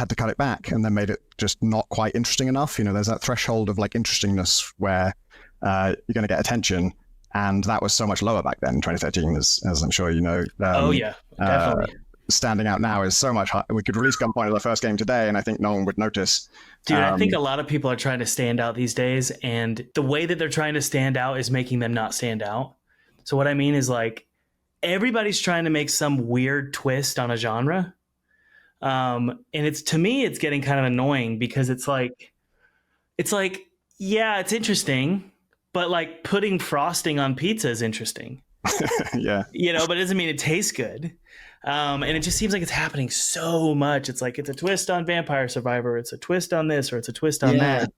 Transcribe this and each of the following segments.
had to cut it back and then made it just not quite interesting enough. There's that threshold of like interestingness where you're going to get attention. And that was so much lower back then in 2013, as I'm sure you know. Oh, yeah, definitely. Standing out now is so much higher. We could release Gunpoint as the first game today, and I think no one would notice. Dude, I think a lot of people are trying to stand out these days, and the way that they're trying to stand out is making them not stand out. So what I mean is like everybody's trying to make some weird twist on a genre. And to me, it's getting kind of annoying because it's like, yeah, it's interesting, but like putting frosting on pizza is interesting. Yeah. But it doesn't mean it tastes good. And it just seems like it's happening so much. It's like, it's a twist on Vampire Survivor. It's a twist on this, or it's a twist on that.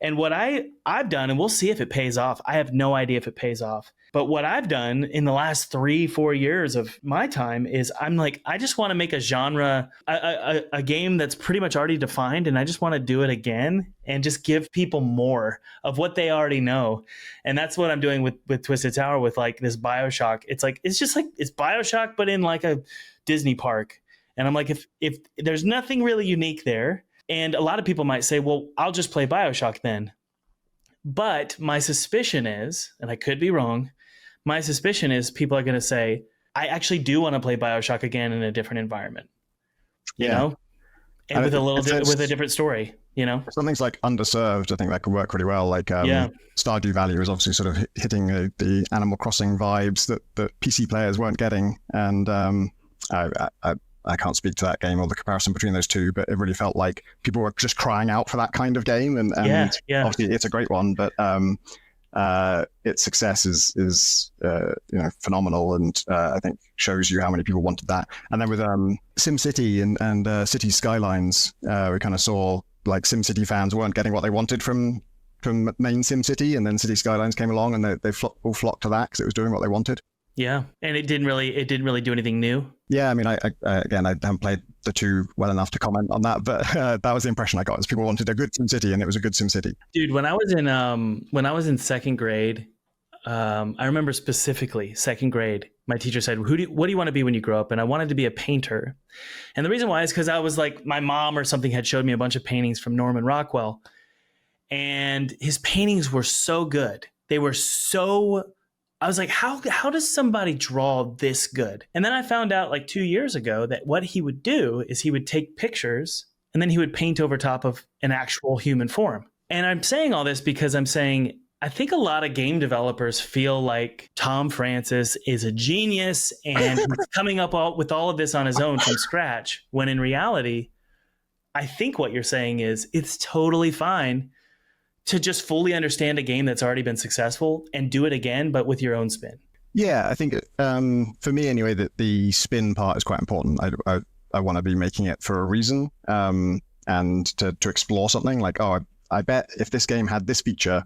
And what I've done, and we'll see if it pays off. I have no idea if it pays off. But what I've done in the last 3-4 years of my time is I'm like, I just want to make a genre, a game that's pretty much already defined. And I just want to do it again and just give people more of what they already know. And that's what I'm doing with Twisted Tower, with like this BioShock. It's like, it's just like, it's BioShock, but in like a Disney park. And I'm like, if there's nothing really unique there, and a lot of people might say, well, I'll just play BioShock then. But my suspicion is, and I could be wrong, my suspicion is people are going to say, I actually do want to play BioShock again in a different environment, you know, and with a different story, Something's like Underserved, I think that could work really well. Like Stardew Valley was obviously sort of hitting the Animal Crossing vibes that PC players weren't getting. And I can't speak to that game or the comparison between those two, but it really felt like people were just crying out for that kind of game. And obviously it's a great one, but its success is phenomenal, and I think shows you how many people wanted that. And then with SimCity and City Skylines, we kind of saw like SimCity fans weren't getting what they wanted from main SimCity, and then City Skylines came along and they all flocked to that because it was doing what they wanted. Yeah, and it didn't really do anything new. Yeah, I mean, I haven't played the two well enough to comment on that, but that was the impression I got, is people wanted a good SimCity, and it was a good SimCity. Dude, when I was in second grade, I remember specifically second grade, my teacher said, what do you want to be when you grow up? And I wanted to be a painter. And the reason why is because I was like, my mom or something had showed me a bunch of paintings from Norman Rockwell, and his paintings were so good. They were so... I was like, how does somebody draw this good? And then I found out like 2 years ago that what he would do is he would take pictures and then he would paint over top of an actual human form. And I'm saying all this because I'm saying, I think a lot of game developers feel like Tom Francis is a genius and he's coming up with all of this on his own from scratch, when in reality, I think what you're saying is it's totally fine to just fully understand a game that's already been successful and do it again, but with your own spin. Yeah, I think for me anyway, that the spin part is quite important. I want to be making it for a reason, and to explore something like, I bet if this game had this feature,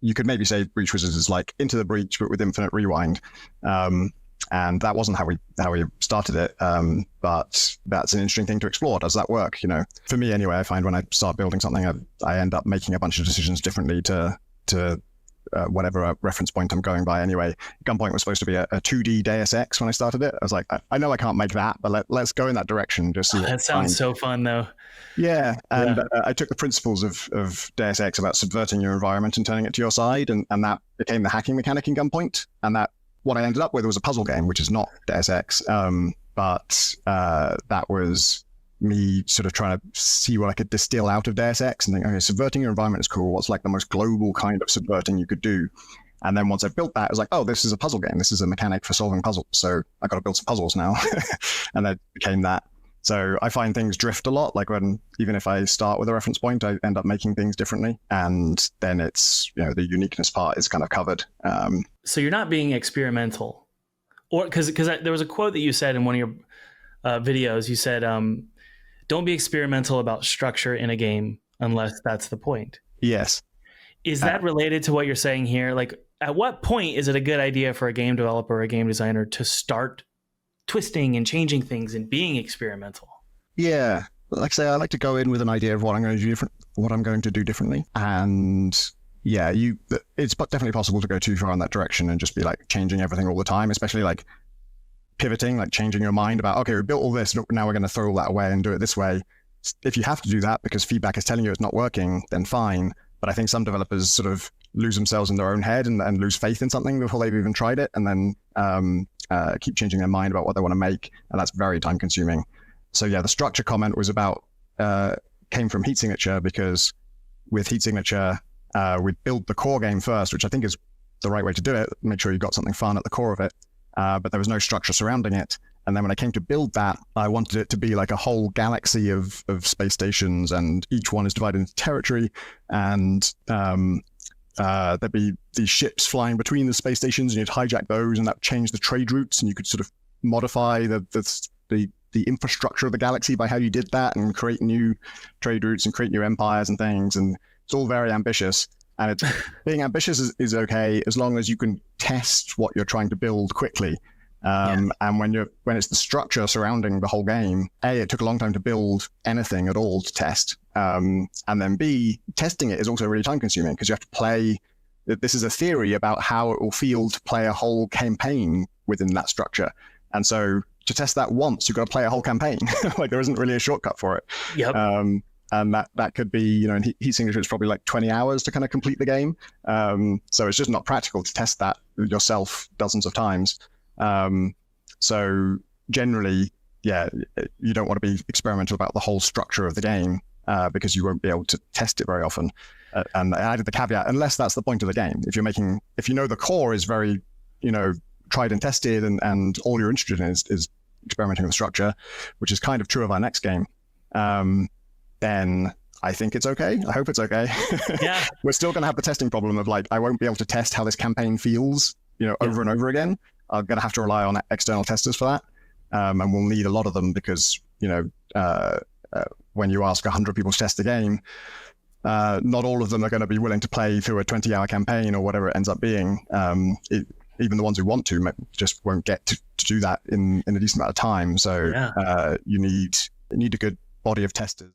you could maybe say Breach Wizards is like Into the Breach, but with infinite rewind. And that wasn't how we started it, but that's an interesting thing to explore. Does that work? For me anyway, I find when I start building something, I end up making a bunch of decisions differently to whatever reference point I'm going by. Anyway, Gunpoint was supposed to be a 2D Deus Ex when I started it. I was like, I know I can't make that, but let's go in that direction. Just see. That sounds so fun, though. Yeah, and I took the principles of Deus Ex about subverting your environment and turning it to your side, and that became the hacking mechanic in Gunpoint, and that. What I ended up with was a puzzle game, which is not Deus Ex, but that was me sort of trying to see what I could distill out of Deus Ex and think, okay, subverting your environment is cool. What's like the most global kind of subverting you could do? And then once I built that, I was like, oh, this is a puzzle game. This is a mechanic for solving puzzles. So I got to build some puzzles now. And that became that. So I find things drift a lot. Like even if I start with a reference point, I end up making things differently. And then it's, the uniqueness part is kind of covered. So you're not being experimental, or because there was a quote that you said in one of your videos. You said, don't be experimental about structure in a game unless that's the point. Yes. Is that related to what you're saying here? Like, at what point is it a good idea for a game developer or a game designer to start twisting and changing things and being experimental? Yeah, like I say, I like to go in with an idea of what I'm going to do differently, and yeah, it's definitely possible to go too far in that direction and just be like changing everything all the time, especially like pivoting, like changing your mind about, okay, we built all this, now we're going to throw all that away and do it this way. If you have to do that because feedback is telling you it's not working, then fine. But I think some developers sort of lose themselves in their own head and lose faith in something before they've even tried it, and then keep changing their mind about what they want to make, and that's very time consuming. So yeah, the structure comment was about came from heat signature, because with heat signature we build the core game first, which I think is the right way to do it. Make sure you've got something fun at the core of it, but there was no structure surrounding it. And then when I came to build that, I wanted it to be like a whole galaxy of space stations, and each one is divided into territory, and there'd be these ships flying between the space stations, and you'd hijack those, and that would change the trade routes, and you could sort of modify the infrastructure of the galaxy by how you did that, and create new trade routes and create new empires and things. And it's all very ambitious. And it's being ambitious is okay as long as you can test what you're trying to build quickly. And when it's the structure surrounding the whole game, A, it took a long time to build anything at all to test. And then B, testing it is also really time consuming, because you have to play. This is a theory about how it will feel to play a whole campaign within that structure. And so to test that once, you've got to play a whole campaign. Like, there isn't really a shortcut for it. Yep. And that could be, in heat signature, it's probably like 20 hours to kind of complete the game. So it's just not practical to test that yourself dozens of times. So generally, you don't want to be experimental about the whole structure of the game, because you won't be able to test it very often. And I added the caveat, unless that's the point of the game. If the core is very, tried and tested, and all you're interested in is experimenting with structure, which is kind of true of our next game, then I think it's okay. I hope it's okay. Yeah. We're still going to have the testing problem of I won't be able to test how this campaign feels, over and over again. I'm going to have to rely on external testers for that. And we'll need a lot of them, because, when you ask 100 people to test the game, not all of them are going to be willing to play through a 20-hour campaign or whatever it ends up being. Even the ones who want to just won't get to do that in a decent amount of time. So you need a good body of testers.